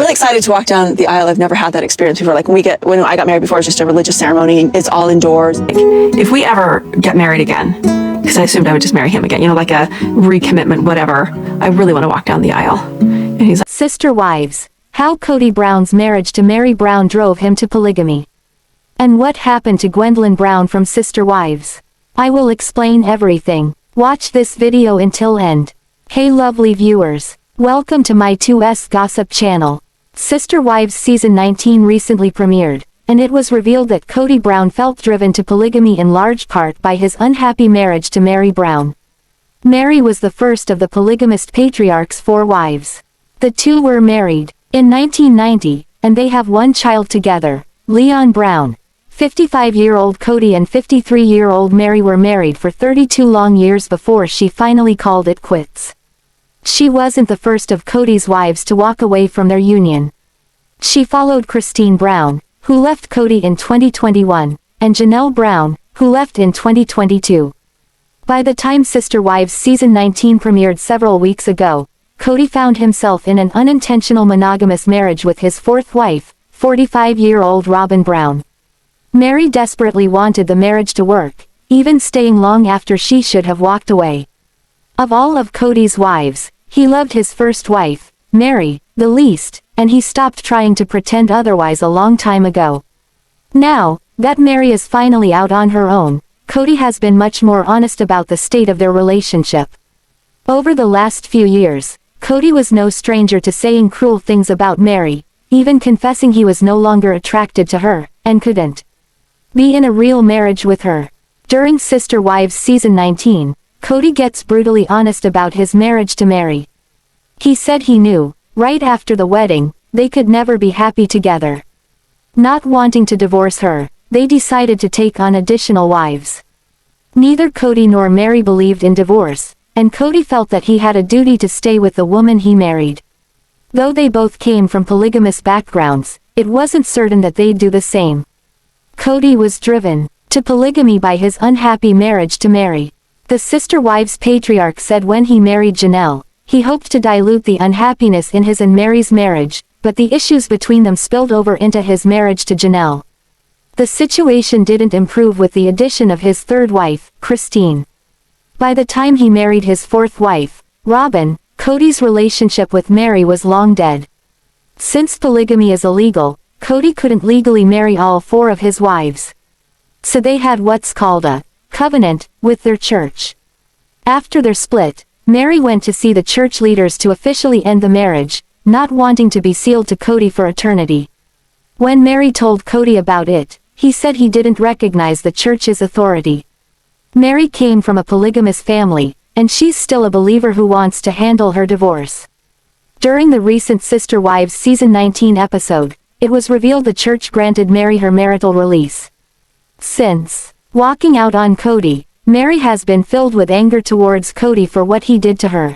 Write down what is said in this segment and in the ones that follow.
really excited to walk down the aisle. I've never had that experience before. Like when I got married before, it was just a religious ceremony. It's all indoors. If we ever get married again, because I assumed I would just marry him again, like a recommitment, whatever, I really want to walk down the aisle. And he's like, Sister Wives, how Kody Brown's marriage to Meri Brown drove him to polygamy. And what happened to Gwendlyn Brown from Sister Wives? I will explain everything. Watch this video until end. Hey lovely viewers, welcome to my 2S Gossip channel. Sister Wives Season 19 recently premiered, and it was revealed that Kody Brown felt driven to polygamy in large part by his unhappy marriage to Meri Brown. Meri was the first of the polygamist patriarch's 4 wives. The two were married in 1990, and they have one child together, Leon Brown. 55-year-old Kody and 53-year-old Meri were married for 32 long years before she finally called it quits. She wasn't the first of Kody's wives to walk away from their union. She followed Christine Brown, who left Kody in 2021, and Janelle Brown, who left in 2022. By the time Sister Wives Season 19 premiered several weeks ago, Kody found himself in an unintentional monogamous marriage with his 4th wife, 45-year-old Robyn Brown. Meri desperately wanted the marriage to work, even staying long after she should have walked away. Of all of Kody's wives, he loved his first wife, Meri, the least, and he stopped trying to pretend otherwise a long time ago. Now, that Meri is finally out on her own, Kody has been much more honest about the state of their relationship. Over the last few years, Kody was no stranger to saying cruel things about Meri, even confessing he was no longer attracted to her, and couldn't be in a real marriage with her. During Sister Wives Season 19, Kody gets brutally honest about his marriage to Meri. He said he knew, right after the wedding, they could never be happy together. Not wanting to divorce her, they decided to take on additional wives. Neither Kody nor Meri believed in divorce, and Kody felt that he had a duty to stay with the woman he married. Though they both came from polygamous backgrounds, it wasn't certain that they'd do the same. Kody was driven to polygamy by his unhappy marriage to Meri. The Sister Wives patriarch said when he married Janelle, he hoped to dilute the unhappiness in his and Meri's marriage, but the issues between them spilled over into his marriage to Janelle. The situation didn't improve with the addition of his 3rd wife, Christine. By the time he married his 4th wife, Robyn, Kody's relationship with Meri was long dead. Since polygamy is illegal, Kody couldn't legally marry all 4 of his wives. So they had what's called a covenant with their church. After their split, Meri went to see the church leaders to officially end the marriage, not wanting to be sealed to Kody for eternity. When Meri told Kody about it, he said he didn't recognize the church's authority. Meri came from a polygamous family, and she's still a believer who wants to handle her divorce. During the recent Sister Wives Season 19 episode, it was revealed the church granted Meri her marital release. Since walking out on Kody, Meri has been filled with anger towards Kody for what he did to her.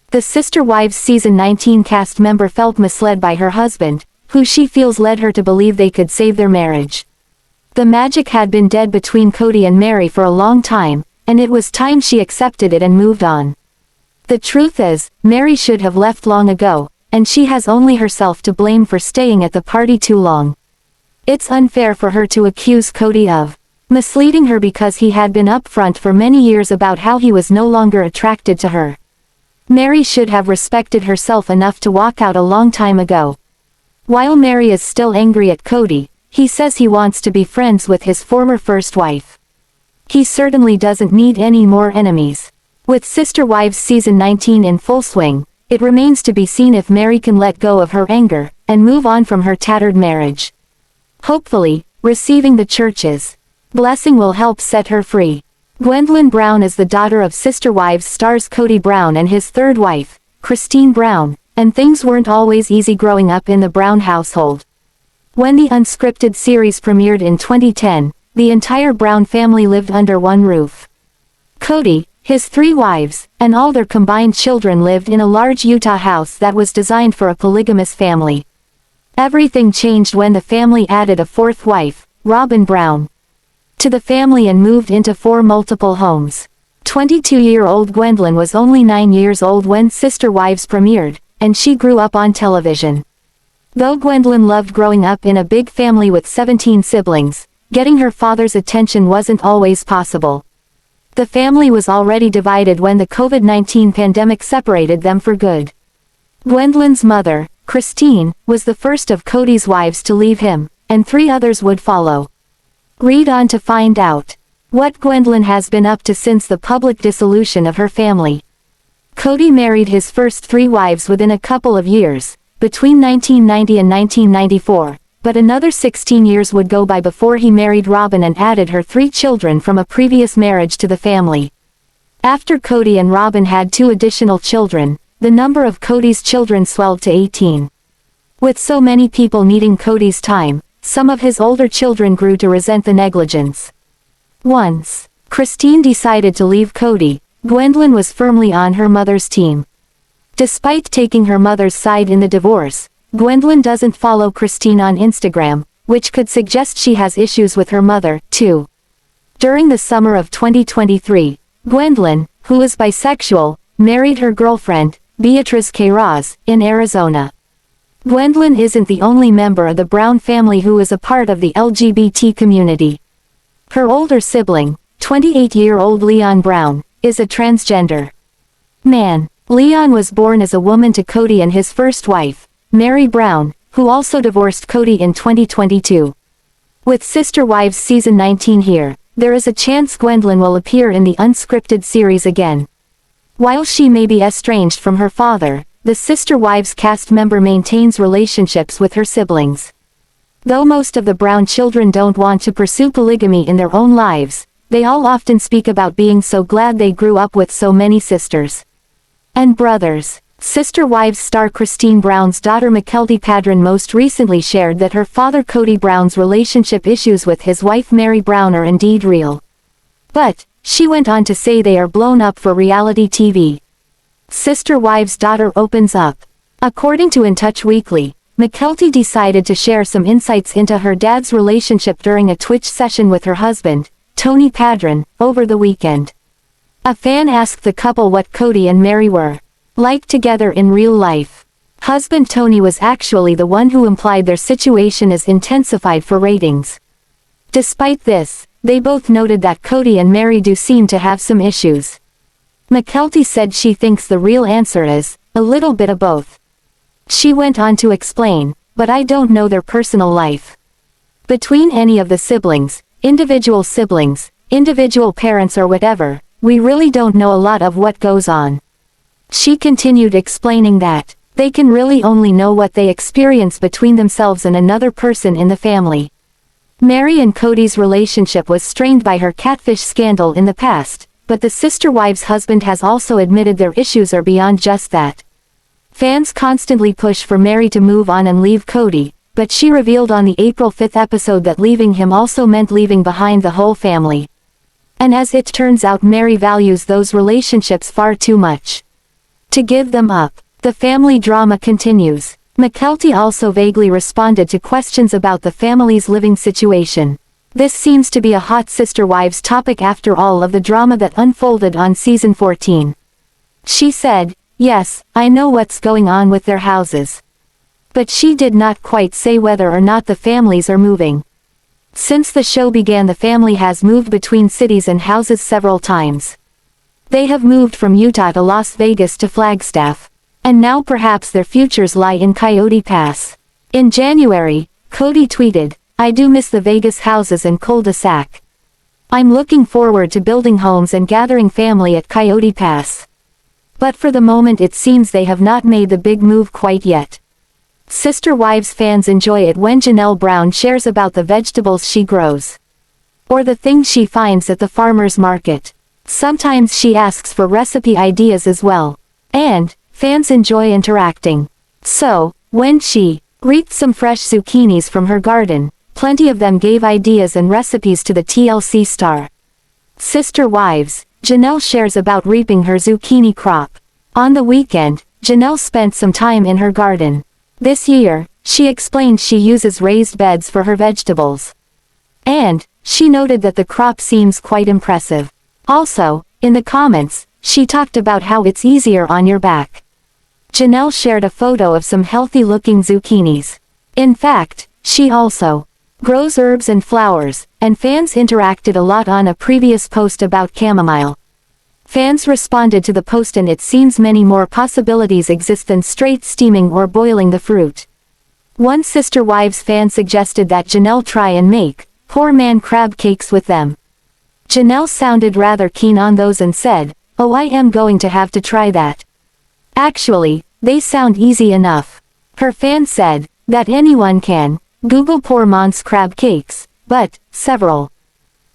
The Sister Wives Season 19 cast member felt misled by her husband, who she feels led her to believe they could save their marriage. The magic had been dead between Kody and Meri for a long time, and it was time she accepted it and moved on. The truth is, Meri should have left long ago, and she has only herself to blame for staying at the party too long. It's unfair for her to accuse Kody of misleading her because he had been upfront for many years about how he was no longer attracted to her. Meri should have respected herself enough to walk out a long time ago. While Meri is still angry at Kody, he says he wants to be friends with his former first wife. He certainly doesn't need any more enemies. With Sister Wives Season 19 in full swing, it remains to be seen if Meri can let go of her anger, and move on from her tattered marriage. Hopefully, receiving the church's blessing will help set her free. Gwendlyn Brown is the daughter of Sister Wives stars Kody Brown and his 3rd wife, Christine Brown, and things weren't always easy growing up in the Brown household. When the unscripted series premiered in 2010, the entire Brown family lived under one roof. Kody, his 3 wives, and all their combined children lived in a large Utah house that was designed for a polygamous family. Everything changed when the family added a 4th wife, Robyn Brown, to the family and moved into 4 multiple homes. 22-year-old Gwendlyn was only 9 years old when Sister Wives premiered, and she grew up on television. Though Gwendlyn loved growing up in a big family with 17 siblings, getting her father's attention wasn't always possible. The family was already divided when the COVID-19 pandemic separated them for good. Gwendlyn's mother, Christine, was the first of Kody's wives to leave him, and 3 others would follow. Read on to find out what Gwendlyn has been up to since the public dissolution of her family. Kody married his first 3 wives within a couple of years, between 1990 and 1994, but another 16 years would go by before he married Robyn and added her 3 children from a previous marriage to the family. After Kody and Robyn had 2 additional children, the number of Kody's children swelled to 18. With so many people needing Kody's time, some of his older children grew to resent the negligence. Once Christine decided to leave Kody, Gwendlyn was firmly on her mother's team. Despite taking her mother's side in the divorce, Gwendlyn doesn't follow Christine on Instagram, which could suggest she has issues with her mother, too. During the summer of 2023, Gwendlyn, who is bisexual, married her girlfriend, Beatriz Queiroz, in Arizona. Gwendlyn isn't the only member of the Brown family who is a part of the LGBT community. Her older sibling, 28-year-old Leon Brown, is a transgender man. Leon was born as a woman to Kody and his first wife, Meri Brown, who also divorced Kody in 2022. With Sister Wives Season 19 here, there is a chance Gwendlyn will appear in the unscripted series again. While she may be estranged from her father, the Sister Wives cast member maintains relationships with her siblings. Though most of the Brown children don't want to pursue polygamy in their own lives, they all often speak about being so glad they grew up with so many sisters and brothers. Sister Wives star Christine Brown's daughter Mykelti Paedon most recently shared that her father Kody Brown's relationship issues with his wife Meri Brown are indeed real. But, she went on to say they are blown up for reality TV. Sister Wives' daughter opens up. According to In Touch Weekly, Mykelti decided to share some insights into her dad's relationship during a Twitch session with her husband, Tony Paedon, over the weekend. A fan asked the couple what Kody and Meri were like together in real life. Husband Tony was actually the one who implied their situation is intensified for ratings. Despite this, they both noted that Kody and Meri do seem to have some issues. Mykelti said she thinks the real answer is a little bit of both. She went on to explain, but I don't know their personal life. Between any of the siblings, individual parents or whatever, we really don't know a lot of what goes on. She continued explaining that they can really only know what they experience between themselves and another person in the family. Meri and Kody's relationship was strained by her catfish scandal in the past, but the Sister Wives' husband has also admitted their issues are beyond just that. Fans constantly push for Meri to move on and leave Kody, but she revealed on the April 5 episode that leaving him also meant leaving behind the whole family. And as it turns out, Meri values those relationships far too much to give them up. The family drama continues. Mykelti also vaguely responded to questions about the family's living situation. This seems to be a hot Sister Wives topic after all of the drama that unfolded on season 14. She said, "Yes, I know what's going on with their houses." But she did not quite say whether or not the families are moving. Since the show began, the family has moved between cities and houses several times. They have moved from Utah to Las Vegas to Flagstaff. And now perhaps their futures lie in Coyote Pass. In January, Kody tweeted, "I do miss the Vegas houses and cul-de-sac. I'm looking forward to building homes and gathering family at Coyote Pass." But for the moment it seems they have not made the big move quite yet. Sister Wives fans enjoy it when Janelle Brown shares about the vegetables she grows, or the things she finds at the farmer's market. Sometimes she asks for recipe ideas as well. And fans enjoy interacting. So, when she reaped some fresh zucchinis from her garden, plenty of them gave ideas and recipes to the TLC star. Sister Wives, Janelle shares about reaping her zucchini crop. On the weekend, Janelle spent some time in her garden. This year, she explained she uses raised beds for her vegetables. And she noted that the crop seems quite impressive. Also, in the comments, she talked about how it's easier on your back. Janelle shared a photo of some healthy-looking zucchinis. In fact, she also grows herbs and flowers, and fans interacted a lot on a previous post about chamomile. Fans responded to the post and it seems many more possibilities exist than straight steaming or boiling the fruit. One Sister Wives fan suggested that Janelle try and make poor man crab cakes with them. Janelle sounded rather keen on those and said, "Oh, I am going to have to try that. Actually, they sound easy enough." Her fan said that anyone can Google poor man's crab cakes, but several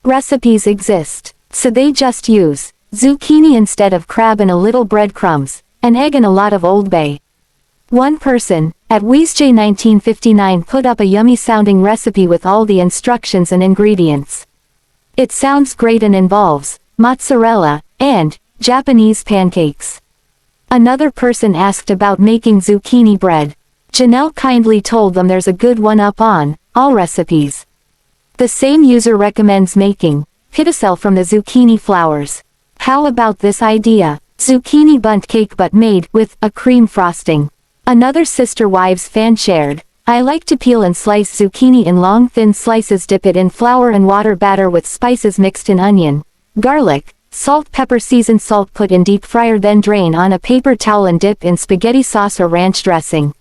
recipes exist, so they just use zucchini instead of crab and a little breadcrumbs, an egg and a lot of Old Bay. One person, at Ysabel1959, put up a yummy sounding recipe with all the instructions and ingredients. It sounds great and involves mozzarella and Japanese pancakes. Another person asked about making zucchini bread. Janelle kindly told them there's a good one up on all recipes. The same user recommends making piticel from the zucchini flowers. How about this idea? Zucchini bundt cake but made with a cream frosting. Another Sister Wives fan shared, "I like to peel and slice zucchini in long thin slices, dip it in flour and water batter with spices mixed in onion, garlic, salt, pepper, seasoned salt, put in deep fryer, then drain on a paper towel and dip in spaghetti sauce or ranch dressing."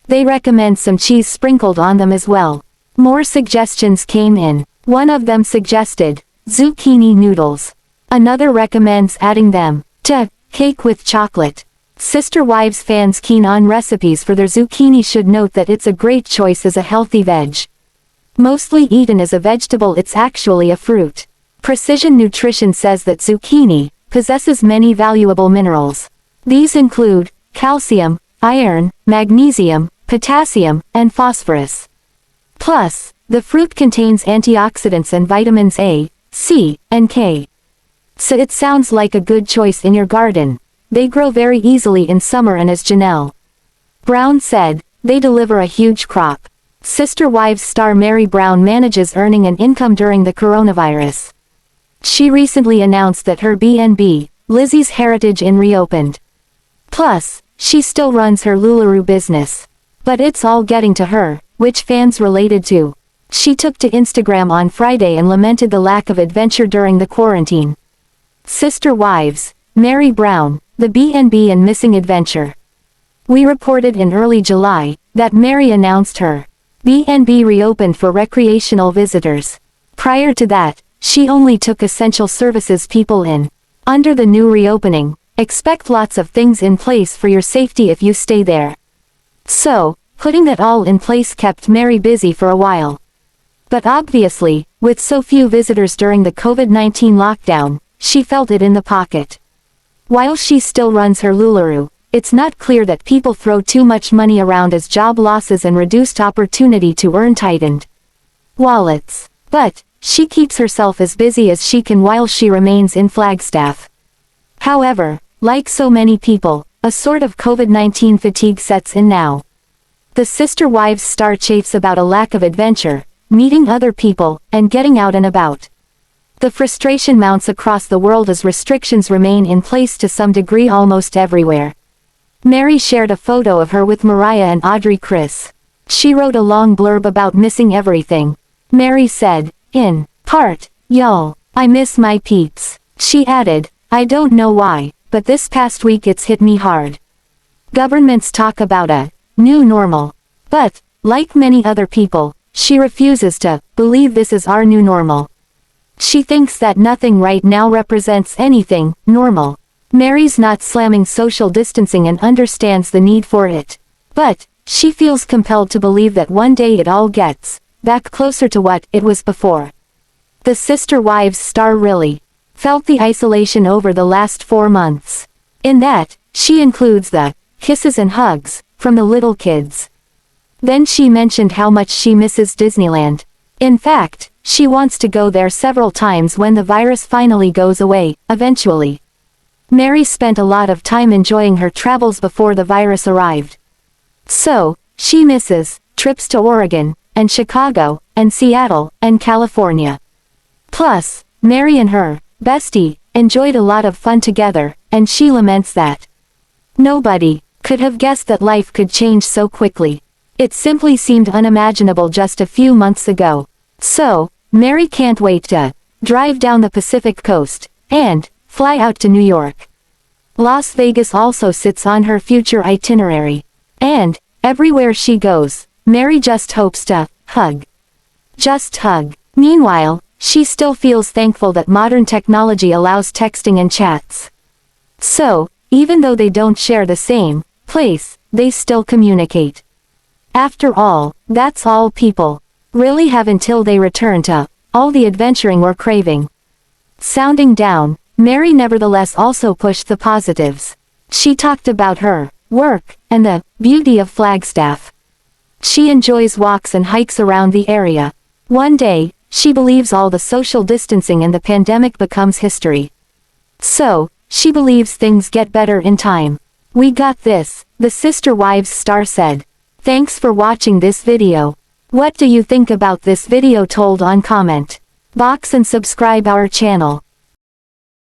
They recommend some cheese sprinkled on them as well. More suggestions came in. One of them suggested zucchini noodles. Another recommends adding them to cake with chocolate. Sister Wives fans keen on recipes for their zucchini should note that it's a great choice as a healthy veg. Mostly eaten as a vegetable, it's actually a fruit. Precision Nutrition says that zucchini possesses many valuable minerals. These include calcium, iron, magnesium, potassium, and phosphorus. Plus, the fruit contains antioxidants and vitamins A, C, and K. So it sounds like a good choice in your garden. They grow very easily in summer, and as Janelle Brown said, they deliver a huge crop. Sister Wives star Meri Brown manages earning an income during the coronavirus. She recently announced that her B&B, Lizzie's Heritage Inn, reopened. Plus, she still runs her LuLaRoe business. But it's all getting to her, which fans related to. She took to Instagram on Friday and lamented the lack of adventure during the quarantine. Sister Wives, Meri Brown, the B&B and missing adventure. We reported in early July that Meri announced her B&B reopened for recreational visitors. Prior to that, she only took essential services people in. Under the new reopening, expect lots of things in place for your safety if you stay there. So, putting that all in place kept Meri busy for a while. But obviously, with so few visitors during the COVID-19 lockdown, she felt it in the pocket. While she still runs her LuLaRoe, it's not clear that people throw too much money around as job losses and reduced opportunity to earn tightened wallets. But, she keeps herself as busy as she can while she remains in Flagstaff. However, like so many people, a sort of COVID-19 fatigue sets in now. The Sister Wives star chafes about a lack of adventure, meeting other people, and getting out and about. The frustration mounts across the world as restrictions remain in place to some degree almost everywhere. Meri shared a photo of her with Mariah and Audrey Chris. She wrote a long blurb about missing everything. Meri said, "In part, y'all, I miss my peeps." She added, "I don't know why, but this past week it's hit me hard. Governments talk about a new normal. But, like many other people, she refuses to believe this is our new normal. She thinks that nothing right now represents anything normal. Meri's not slamming social distancing and understands the need for it. But, she feels compelled to believe that one day it all gets back closer to what it was before." The Sister Wives star really felt the isolation over the last 4 months. In that, she includes the kisses and hugs from the little kids. Then she mentioned how much she misses Disneyland. In fact, she wants to go there several times when the virus finally goes away, eventually. Meri spent a lot of time enjoying her travels before the virus arrived. So, she misses trips to Oregon, and Chicago, and Seattle, and California. Plus, Meri and her bestie enjoyed a lot of fun together, and she laments that nobody could have guessed that life could change so quickly. It simply seemed unimaginable just a few months ago. So, Meri can't wait to drive down the Pacific coast and fly out to New York. Las Vegas also sits on her future itinerary. And everywhere she goes, Meri just hopes to hug. Just hug. Meanwhile, she still feels thankful that modern technology allows texting and chats. So, even though they don't share the same place, they still communicate. After all, that's all people really have until they return to all the adventuring we're craving. Sounding down, Meri nevertheless also pushed the positives. She talked about her work and the beauty of Flagstaff. She enjoys walks and hikes around the area. One day, she believes all the social distancing and the pandemic becomes history. So, she believes things get better in time. We got this, the Sister Wives star said. Thanks for watching this video. What do you think about this video? Told on comment box and subscribe our channel.